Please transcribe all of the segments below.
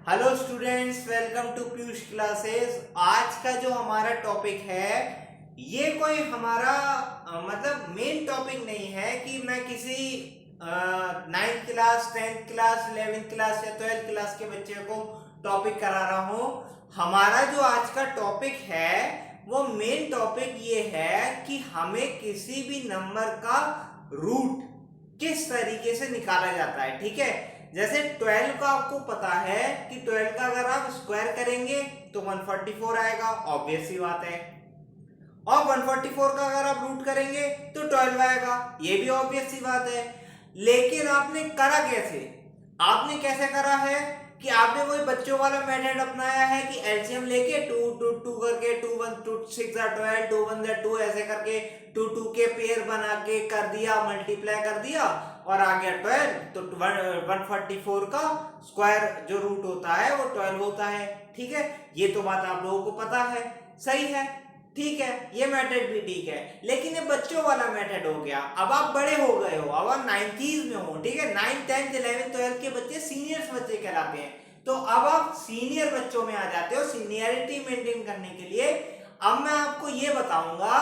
Hello students, welcome to Piyush classes. आज का जो हमारा टॉपिक है ये कोई हमारा मतलब मेन टॉपिक नहीं है कि मैं किसी 9th class 10th class 11th class या 12th क्लास के बच्चे को टॉपिक करा रहा हूँ। हमारा जो आज का टॉपिक है वो मेन टॉपिक ये है कि हमें किसी भी नंबर का रूट किस तरीके से निकाला जाता है। ठीक है, जैसे 12 का आपको पता है कि 12 का अगर आप स्क्वायर करेंगे तो 144 आएगा, ऑब्वियस सी बात है। और 144 का अगर आप रूट करेंगे तो 12 आएगा, ये भी ऑब्वियस सी बात है। लेकिन आपने करा कैसे? आपने कैसे करा है कि आपने वही बच्चों वाला मेथड अपनाया है कि एलसीएम लेके 2 2 2 करके 2 1 2 6 12 2 1 2 ऐसे करके 2 2 के पेयर बना के कर दिया, मल्टीप्लाई कर दिया और आ गया 12। तो 144 का स्क्वायर जो रूट होता है वो 12 होता है। ठीक है, ये तो बात आप लोगों को पता है, सही है। ठीक है, ये मेथड भी ठीक है, लेकिन ये बच्चों वाला मेथड हो गया। अब आप बड़े हो गए हो, अब आप 90s में हो। ठीक है, 9th 10th 11th 12th के बच्चे सीनियर्स बच्चे कहलाते हैं। तो अब आप सीनियर बच्चों में आ जाते हो सीनियरिटी मेंटेन करने के लिए। अब मैं आपको ये बताऊंगा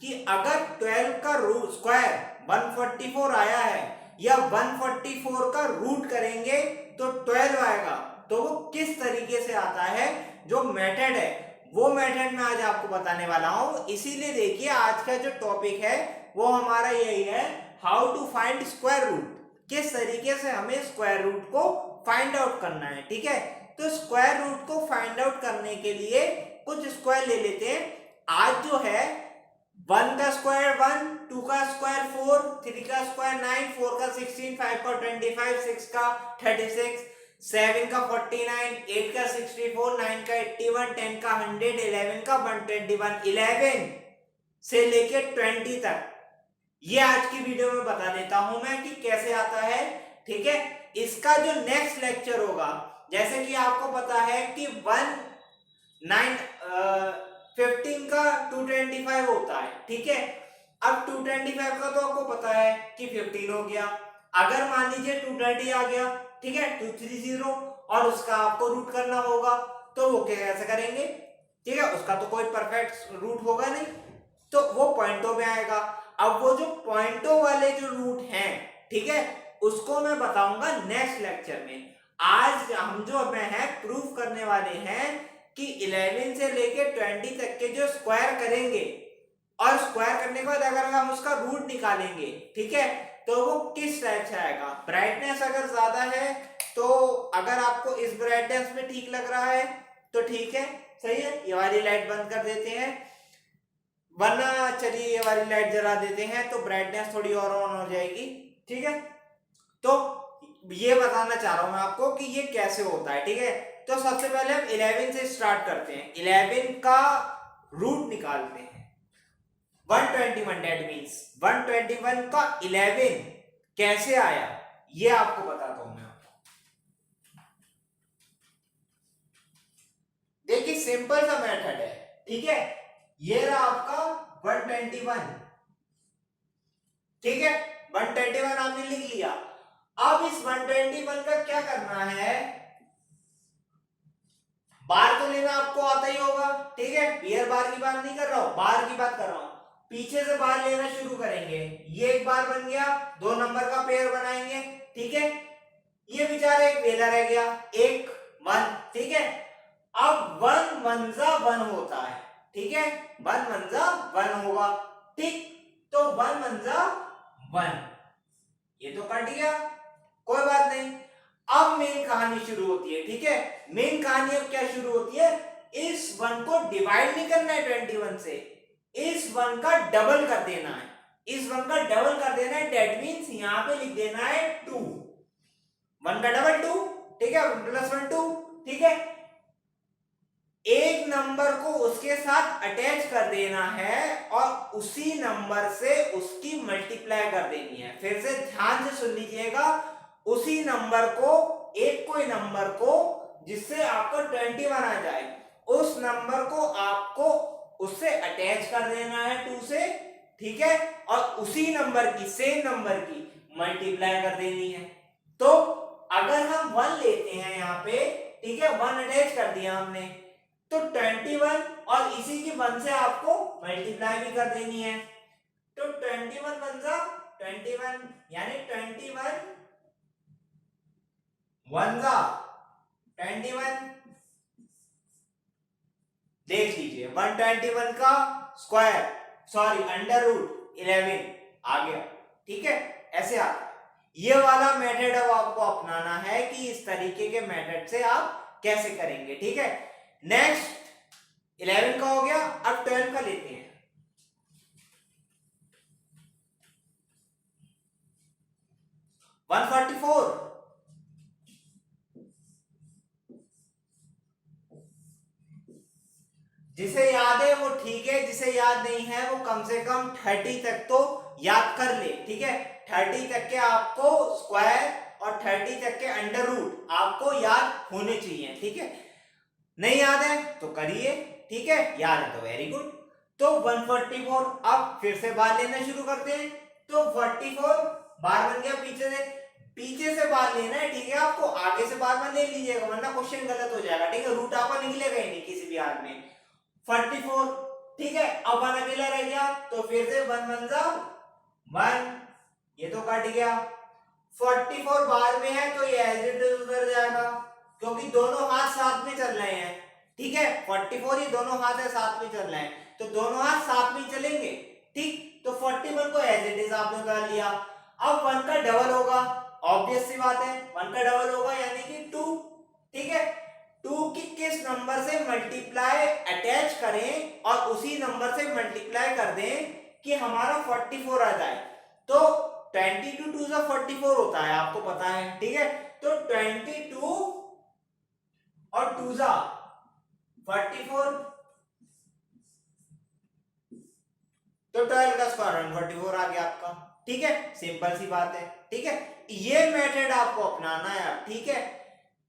कि अगर 12 का रूट स्क्वायर 144 आया है या 144 का रूट करेंगे तो 12 आएगा, तो वो किस तरीके से आता है, जो मेथड है वो मेथड मैं आज आपको बताने वाला हूं। इसीलिए देखिए आज का जो टॉपिक है वो हमारा यही है, how to find square root. किस तरीके से हमें स्क्वायर रूट को फाइंड आउट करना है। ठीक है, तो स्क्वायर रूट को फाइंड आउट करने के लिए कुछ स्क्वायर ले लेते हैं। आज जो है 1 का स्क्वायर 1, 2 का स्क्वायर 4, 3 का स्क्वायर 9, 4 का 16, 5 का 25, 6 का 36, 7 का 49, 8 का 64, 9 का 81, 10 का 100, 11 का 121, 11 से लेके 20 तक ये आज की वीडियो में बता देता हूं मैं कि कैसे आता है। ठीक है, इसका जो नेक्स्ट लेक्चर होगा, जैसे कि आपको पता है कि 15 का 225 होता है। ठीक है, अब 225 का तो आपको पता है कि 15 हो गया। अगर मान लीजिए 230 आ गया, ठीक है 230, और उसका आपको रूट करना होगा, तो वो कैसे करेंगे? ठीक है, उसका तो कोई परफेक्ट रूट होगा नहीं, तो वो पॉइंटों में आएगा। अब वो जो पॉइंटों वाले जो रूट हैं, ठीक है, उसको मैं बताऊंगा नेक्स्ट लेक्चर में। आज हम जो मैं है प्रूफ करने वाले हैं कि 11 से लेके 20 तक के जो स्क्वायर करेंगे और स्क्वायर करने के बाद अगर हम उसका रूट निकालेंगे, ठीक है, तो वो किस टाइप से आएगा। ब्राइटनेस अगर ज्यादा है तो अगर आपको इस ब्राइटनेस में ठीक लग रहा है तो ठीक है, सही है, ये वाली लाइट बंद कर देते हैं, वरना चलिए ये वाली लाइट जला देते हैं तो ब्राइटनेस थोड़ी और ऑन हो जाएगी। ठीक है, तो ये बताना चाह रहा हूं मैं आपको कि ये कैसे होता है। ठीक है, तो सबसे पहले हम 11 से स्टार्ट करते हैं, 11 का रूट निकालते हैं। 121, डेट मींस 121 का 11 कैसे आया ये आपको बताता हूं मैं आपको। देखिए सिंपल सा मेथड है। ठीक है, ये रहा आपका 121। ठीक है, 121 आपने लिख लिया। अब इस 121 का क्या करना है, बार तो लेना आपको आता ही होगा। ठीक है, पेयर बार की बात नहीं कर रहा हूं, बार की बात कर रहा हूं। पीछे से बार लेना शुरू करेंगे, ये एक बार बन गया, 2 नंबर का पेयर बनाएंगे। ठीक है, ये बेचारा एक वेला रह गया, एक 1। ठीक है, अब 1 1 1 होता है। ठीक है, 1 1 1 होगा। ठीक, तो 1 1 1 ये तो कट गया, कोई बात नहीं। अब मेन कहानी शुरू होती है। ठीक है, मेन कहानी अब क्या शुरू होती है, इस 1 को डिवाइड नहीं करना है 21 से, इस 1 का डबल कर देना है। इस 1 का डबल कर देना है, डेट मींस यहां पे लिख देना है 2। 1 का डबल 2, ठीक है, 1 + 1 2। ठीक है, एक नंबर को उसके साथ अटैच कर देना है और उसी नंबर से उसकी मल्टीप्लाई कर देनी है। फिर से ध्यान से सुन लीजिएगा, उसी नंबर को, एक कोई नंबर को जिससे आपको 21 आ जाए, उस नंबर को आपको उससे अटैच कर देना है 2 से। ठीक है, और उसी नंबर की, सेम नंबर की मल्टीप्लाई कर देनी है। तो अगर हम 1 लेते हैं यहाँ पे ठीक है, 1 अटैच कर दिया हमने, तो 21 और इसी की 1 से आपको मल्टीप्लाई भी कर देनी है, तो 21 बन जा 21, यानी 21 1 जा 21। देख लीजिए 121 का स्क्वायर, सॉरी अंडर रूट 11 आ गया, ठीक है, ऐसे आता है। ये वाला मेथड अब आपको अपनाना है कि इस तरीके के मेथड से आप कैसे करेंगे, ठीक है। नेक्स्ट 11 का हो गया, अब 12 का लेते हैं। 144, जिसे याद है वो ठीक है, जिसे याद नहीं है वो कम से कम 30 तक तो याद कर ले, ठीक है। 30 तक के आपको स्क्वायर और 30 तक के अंडर रूट आपको याद होने चाहिए, ठीक है। नहीं याद है तो करिए, ठीक है, याद है तो वेरी गुड। तो 144, अब फिर से बार लेना शुरू करते हैं, तो 44 बार बन गया, पीछे से बार लेना है, ठीक है, आपको आगे से बार में ले लीजिएगा वरना क्वेश्चन गलत हो जाएगा, ठीक है, रूट आपका निकलेगा ही नहीं किसी भी हाल में। 44, ठीक है, अब 1 अकेला रह गया, तो फिर से 1 1 जा 1, ये तो कट गया। 44 बार में है तो ये एज इट इज उधर जाएगा, क्योंकि दोनों हाथ साथ में चल रहे हैं, ठीक है, 44 ये दोनों हाथ है साथ में चल रहे हैं, तो दोनों हाथ साथ में चलेंगे, ठीक, तो 41 को एज इट इज आपने कर लिया। अब 1 का डबल होगा, ऑब्वियस सी बात है, 1 का डबल होगा यानी कि 2, ठीक है, 2 की किस नंबर से मल्टीप्लाई अटैच करें और उसी नंबर से मल्टीप्लाई कर दें कि हमारा 44 आ जाए, तो 22 2 से 44 होता है, आपको पता है, ठीक है, तो 22 और 2 जा 44, तो 12 का स्क्वायर 144 आ गया आपका, ठीक है, सिंपल सी बात है, ठीक है। ये मेथड आपको अपनाना है, ठीक है।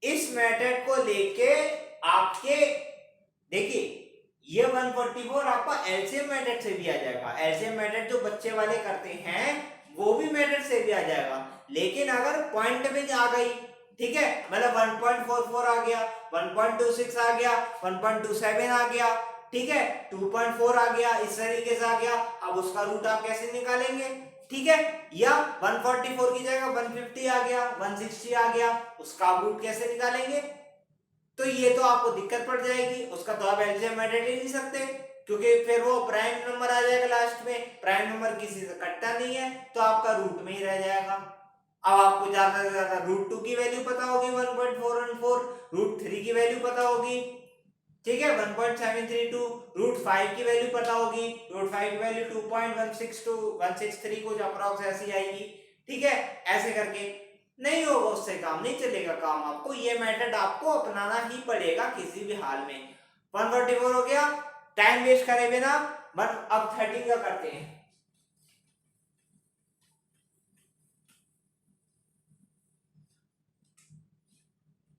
इस मेथड को लेके आपके देखिए ये 144 आपका एलसीएम मेथड से भी आ जाएगा, एलसीएम मेथड जो बच्चे वाले करते हैं वो भी मेथड से भी आ जाएगा, लेकिन अगर पॉइंट में आ गई, ठीक है, मतलब 1.44 आ गया, 1.26 आ गया, 1.27 आ गया, ठीक है, 2.4 आ गया, इस तरीके से आ गया, अब उसका रूट आप कैसे निकालेंगे, ठीक है, या 144 की जगह 150 आ गया, 160 आ गया, उसका आप रूट कैसे निकालेंगे, तो ये तो आपको दिक्कत पड़ जाएगी, उसका तो आप एलसीएम मेथड ले नहीं सकते, क्योंकि फिर वो प्राइम नंबर आ जाएगा लास्ट में, प्राइम नंबर किसी से कटता नहीं है, तो आपका रूट में ही रह जाएगा। अब आपको ज्यादा से ज्यादा रूट 2 की वैल्यू पता होगी 1.414, रूट 3 की वैल्यू पता होगी, ठीक है, 1.732, रूट 5 की वैल्यू पता होगी, रूट 5 की वैल्यू 2.162 163 कुछ अप्रॉक्स ऐसी आएगी, ठीक है, ऐसे करके नहीं होगा, उससे काम नहीं चलेगा, काम आपको ये मेथड आपको अपनाना ही पड़ेगा किसी भी हाल में। 144 हो गया, टाइम वेस्ट करे बिना बट अब 13 का करते हैं।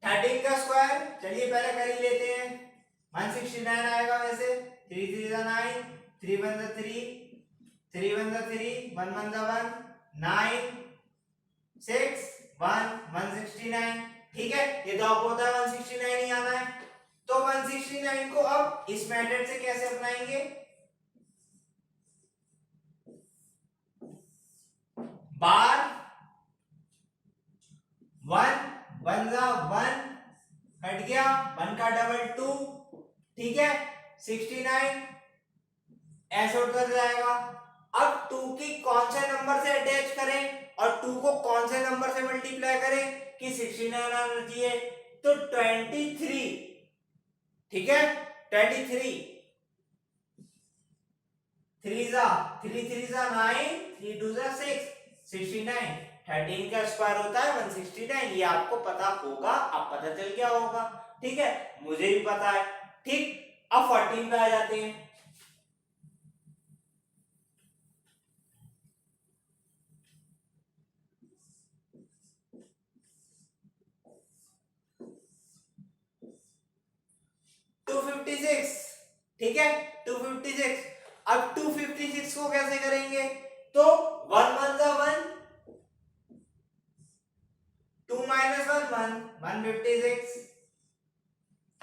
थर्टीन का स्क्वायर चलिए पहले कर ही लेते हैं, 169 आएगा वैसे, 3 3 जा 9, 3 1 जा 3, 3 1 जा 3, 1 1 जा 1, 9 6 1 169, ठीक है, ये तो आपको होता है 169 ही आना है, तो 169 को अब इस मेथड से कैसे अपनाएंगे, बार 1 1 जा 1 कट गया, 1 का डबल 2, ठीक है, 69 ऐसे उतर जाएगा। अब 2 की कौन से नंबर से अटैच करें और 2 को कौन से नंबर से मल्टीप्लाई करें कि 69 आना चाहिए, तो 23, ठीक है, 23 3 जा 3 3 जा 9, 3 2 जा 6, 69, 13 का स्क्वायर होता है 169, ये आपको पता होगा, अब पता चल गया होगा, ठीक है, मुझे भी पता है, ठीक। अब 14 पे आ जाते हैं, ठीक है, 256, अब 256 को कैसे करेंगे, तो 1 1 जा 1, 2 - 1 1 156,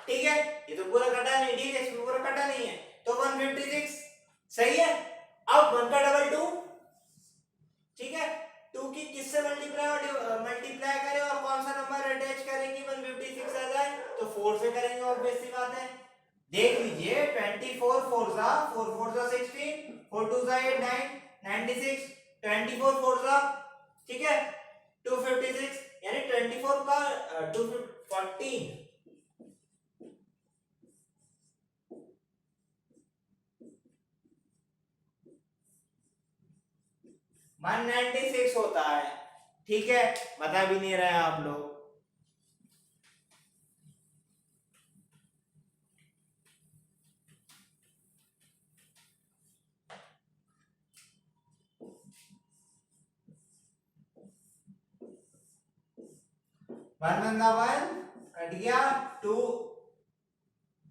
ठीक है, ये तो पूरा कटा नहीं, ठीक है, इसमें पूरा कटा नहीं है, तो 156 सही है। अब 1 का डबल 2, ठीक है, 2 की किससे मल्टीप्लाई करें और कौन सा नंबर अटैच करें कि 156 आ जाए, तो 4 से करेंगे, ऑब्वियस सी बात है। देख लीजिए 24 4 जा 4 4 जा 16, 4 2 जा 8 9 96, 24 4 जा, ठीक है, 256, यानी 24 का 214 196 होता है, ठीक है, बता भी नहीं रहे आप लोग। वन वन का 1 कट गया, 2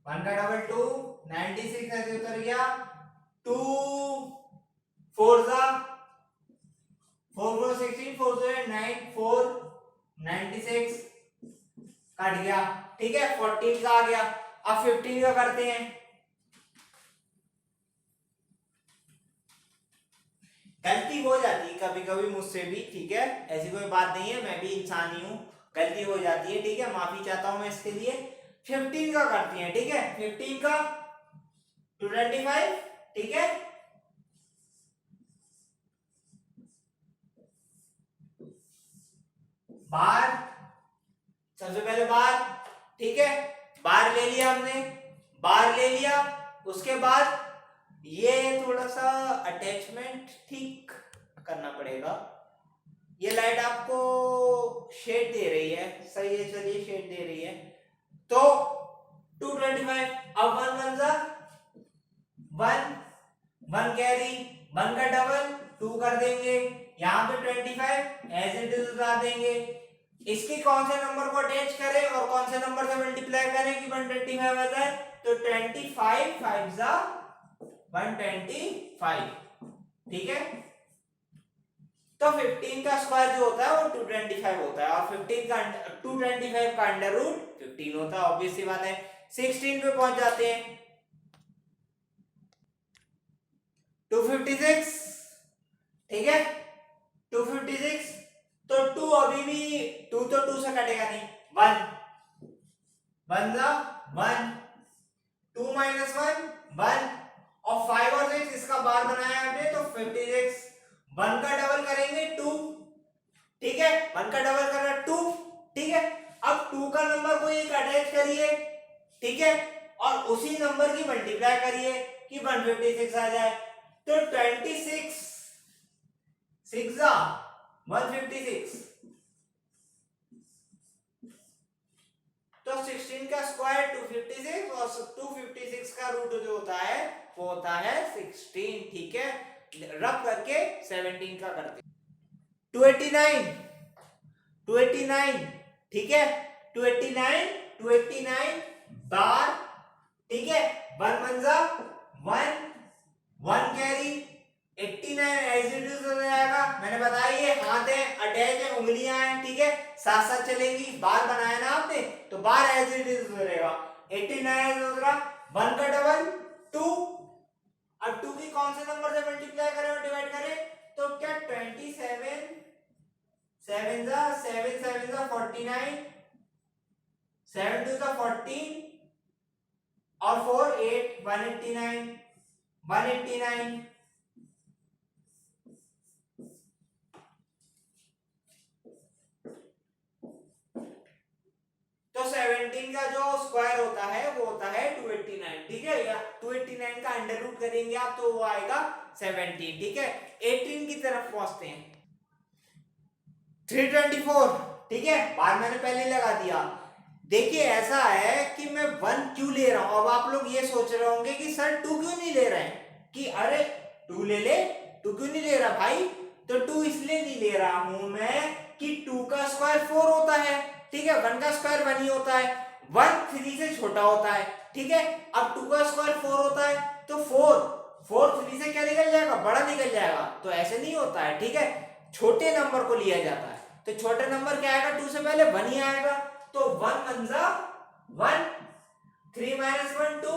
1 का डबल 2 96 ऐसे उतर गया, 2 4 जा 4 4 16 4 0 9 4 96 कट गया, ठीक है, 14 का आ गया। अब 15 का करते हैं। गलती हो जाती है कभी कभी मुझसे भी, ठीक है, ऐसी कोई बात नहीं है, मैं भी इंसान ही हूं, गलती हो जाती है, ठीक है, माफी चाहता हूं मैं इसके लिए। 15 का करते हैं, ठीक है, 15 का 225, ठीक है, बार, सबसे पहले बार, ठीक है, बार ले लिया हमने, बार ले लिया, उसके बाद ये थोड़ा सा अटैचमेंट ठीक करना पड़ेगा, ये लाइट आपको शेड दे रही है, सही है, चलिए शेड दे रही है, तो 225, अब 1 1 जा 1 1 कैरी, 1 का डबल 2 कर देंगे, यहां पे 25 एज इट इज उतार देंगे, इसके कौन से नंबर को अटैच करें और कौन से नंबर से मल्टीप्लाई करें कि 125 आ जाए, तो 25 5 जा 125, ठीक है, तो 15 का स्क्वायर जो होता है वो 225 होता है, और 15 का 225 का अंडर रूट 15 होता है, ऑब्वियस सी बात है। 16 पे पहुंच जाते हैं, 256, ठीक है, 256, तो 2 अभी भी 2 तो 2 से कटेगा नहीं, 1 1 जा 1, 2 माइनस 1 1, और 5 और 6 इसका बार बनाया हमने, तो 56, 1 का डबल करेंगे 2, ठीक है, 1 का डबल करना 2, ठीक है, अब 2 का नंबर को एक अटैच करिए, ठीक है, और उसी नंबर की मल्टीप्लाई करिए कि 156 आ जाए, तो 26 6 जा 156, तो 16 का स्क्वायर 256 और 256 का रूट जो होता है वो होता है 16, ठीक है, रब करके 17 का करते 289 289, ठीक है, 289 बार, ठीक है, 1 1 जा 1 1 कैरी, 89 एज इट इज हो जाएगा, मैंने बताया ये हाथ है, अटैच है, उंगलियां हैं, ठीक है, साथ साथ चलेंगी, बार बनाया ना आपने, तो बार एज इट इज हो रहेगा, 89 हो रहा, 1 का डबल 2, अब 2 की कौन से नंबर से मल्टीप्लाई करें और डिवाइड करें, तो क्या 27 7 जा 7 7 जा 49, 7 2 जा 14, और 4 8 189 189, तो 17 का जो स्क्वायर होता है वो होता है 289, ठीक है, या 289 का अंडर रूट करेंगे आप तो वो आएगा 17, ठीक है। 18 की तरफ पहुंचते हैं, 324, ठीक है, बार मैंने पहले लगा दिया। देखिए ऐसा है कि मैं 1 क्यों ले रहा हूं, अब आप लोग ये सोच रहे होंगे कि सर 2 क्यों नहीं ले रहे हैं, कि अरे 2 ले ले, 2 क्यों नहीं ले रहा भाई, तो 2 इसलिए नहीं ले रहा हूं मैं कि 2 का स्क्वायर 4 होता है, ठीक है, 1 का स्क्वायर 1 ही होता है, 1 3 से छोटा होता है, ठीक है, अब 2 का स्क्वायर 4 होता है, तो 4 3 से क्या निकल जाएगा, बड़ा निकल जाएगा, तो ऐसे नहीं होता है, ठीक है, छोटे नंबर को लिया जाता है, तो छोटे नंबर क्या आएगा, 2 से पहले 1 ही आएगा, तो 1 1 जा 1, 3 माइनस 1 2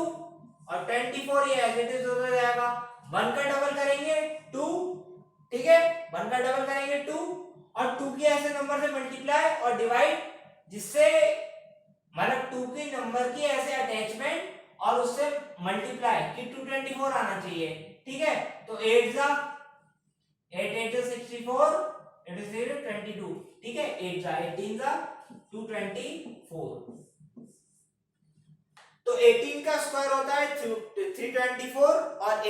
और 24 ये एज इट इज होता जाएगा। 1 का डबल करेंगे 2, ठीक है, 1 का डबल करेंगे 2 और 2 की ऐसे नंबर से मल्टीप्लाई और डिवाइड, जिससे मतलब 2 की नंबर की ऐसे अटैचमेंट और उससे मल्टीप्लाई कि 224 आना चाहिए, ठीक है। तो 8 जा 8 8 जा 64, 8 0 22, ठीक है, 8 जा 18 जा 224। तो 18 का स्क्वायर होता है 324 और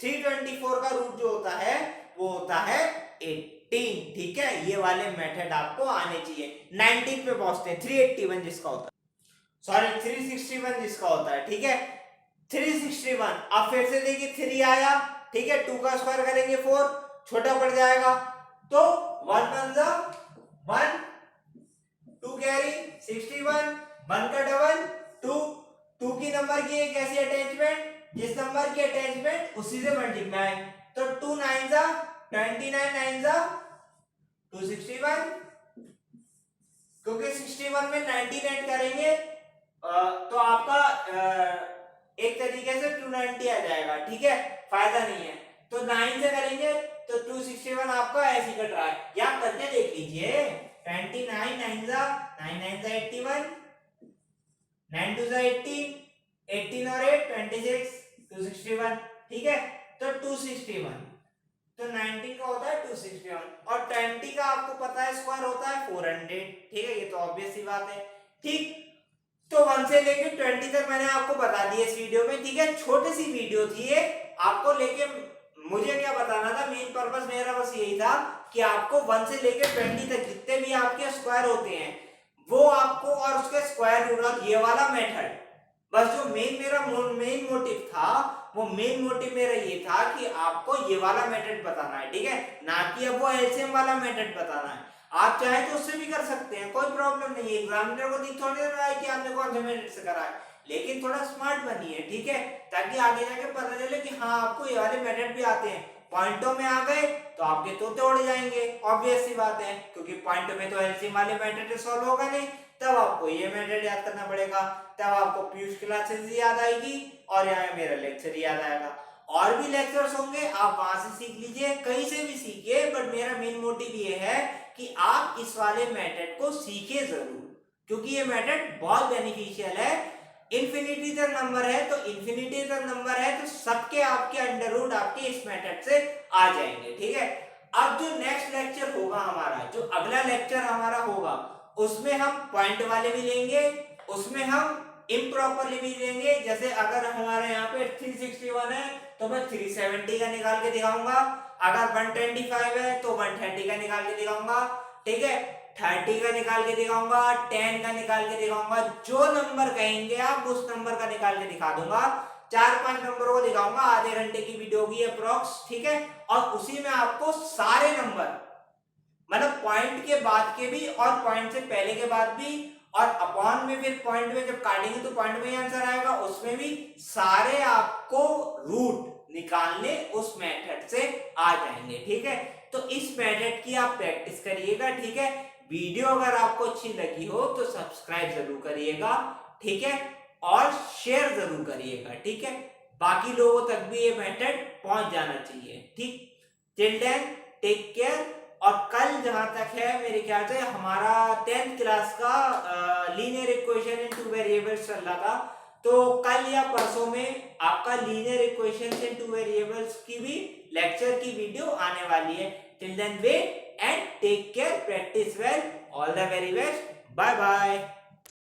324 का रूट जो होता है वो होता है 18, ठीक है। ये वाले मेथड आपको आने चाहिए। 19 पे पहुंचते हैं, 381 जिसका होता है, सॉरी 361 जिसका होता है, ठीक है। 361 अब फिर से देखिए 3 आया, ठीक है, 2 का स्क्वायर करेंगे 4, छोटा पड़ जाएगा, तो 1 1 जा 1, 2 कैरी 61, 1 का डबल 2, 2 की नंबर की एक ऐसी अटैचमेंट जिस नंबर की अटैचमेंट उसी से मल्टीप्लाई, तो 2 9 जा 29, 9 जा 261, क्योंकि 61 में 19 ऐड करेंगे तो आपका एक तरीके से 290 आ जाएगा, ठीक है, फायदा नहीं है। तो 9 से करेंगे तो 261 आपका ऐसे कट रहा है, या करके देख लीजिए। 29 9 जा 9 9 जा 81, 9 2 जा 18, 18 और 8 26, 261, ठीक है। तो 261, तो 19 का होता है 261 और 20 का आपको पता है स्क्वायर होता है 400, ठीक है, ये तो ऑब्वियस सी बात है, ठीक। तो 1 से लेके 20 तक मैंने आपको बता दिया इस वीडियो में, ठीक है। छोटी सी वीडियो थी ये, आपको लेके मुझे क्या बताना था, मेन पर्पस मेरा बस यही था कि आपको 1 से लेके 20 तक जितने भी आपके स्क्वायर होते हैं वो आपको, और उसके स्क्वायर रूट, ये वाला मेथड, बस जो मेन मोटिव था, वो मेन मोटिव मेरा ये था कि आपको ये वाला मेथड बताना है, ठीक है, ना कि अब वो एलसीएम वाला मेथड बताना है। आप चाहे तो उससे भी कर सकते हैं, कोई प्रॉब्लम नहीं है, एग्जामिनर को दिख थोड़ी रहा है कि आपने कौन से मेथड से करा है, लेकिन थोड़ा स्मार्ट बनिए, ठीक है, ताकि आगे जाके पता चले कि हाँ आपको ये वाले मेथड भी आते हैं। पॉइंटों में आ गए तो आपके तोते उड़ जाएंगे, ऑब्वियस सी बात है, क्योंकि पॉइंट में तो एलसीएम वाले मेथड सॉल्व होगा नहीं, तब आपको ये मेथड याद करना पड़ेगा, तब आपको पीयूष क्लासेस याद आएगी और यहाँ मेरा लेक्चर याद आएगा। और भी लेक्चर्स होंगे, आप वहां से सीख लीजिए, कहीं से भी सीखिए, बट मेरा मेन मोटिव ये है कि आप इस वाले मेथड को सीखे जरूर, क्योंकि ये मेथड बहुत बेनिफिशियल है। इंफिनिटी तक नंबर है तो इंफिनिटी तक नंबर है तो सबके आपके अंडर रूट आपके इस मेथड से आ जाएंगे, ठीक है। अब जो नेक्स्ट लेक्चर होगा हमारा, जो अगला लेक्चर हमारा होगा, उसमें हम पॉइंट वाले भी लेंगे, उसमें हम इम्प्रॉपरली भी लेंगे। जैसे अगर हमारे यहाँ पे 361 है तो मैं 370 का निकाल के दिखाऊंगा, अगर 125 है तो 130 का निकाल के दिखाऊंगा, ठीक है, 30 का निकाल के दिखाऊंगा, 10 का निकाल के दिखाऊंगा, जो नंबर कहेंगे आप उस नंबर का निकाल के दिखा दूंगा। 4-5 नंबरों को दिखाऊंगा, आधे घंटे की वीडियो होगी अप्रोक्स, ठीक है, और उसी में आपको सारे नंबर, मतलब पॉइंट के बाद के भी और पॉइंट से पहले के बाद भी, और अपॉन में फिर पॉइंट में जब काटेंगे तो पॉइंट में ही आंसर आएगा, उसमें भी सारे आपको रूट निकालने उस मेथड से आ जाएंगे, ठीक है। तो इस मेथड की आप प्रैक्टिस करिएगा, ठीक है। वीडियो अगर आपको अच्छी लगी हो तो सब्सक्राइब जरूर करिएगा, ठीक है, और शेयर जरूर करिएगा, ठीक है, बाकी लोगों तक भी ये मेथड पहुंच जाना चाहिए, ठीक। Till then take care. और कल जहां तक है मेरे ख्याल से हमारा 10th क्लास का लीनियर इक्वेशन इन 2 वेरिएबल्स चल रहा था, तो कल या परसों में आपका लीनियर इक्वेशन इन 2 वेरिएबल्स की भी लेक्चर की वीडियो आने वाली है। Till then wait and take care, practice well, all the very best, bye bye.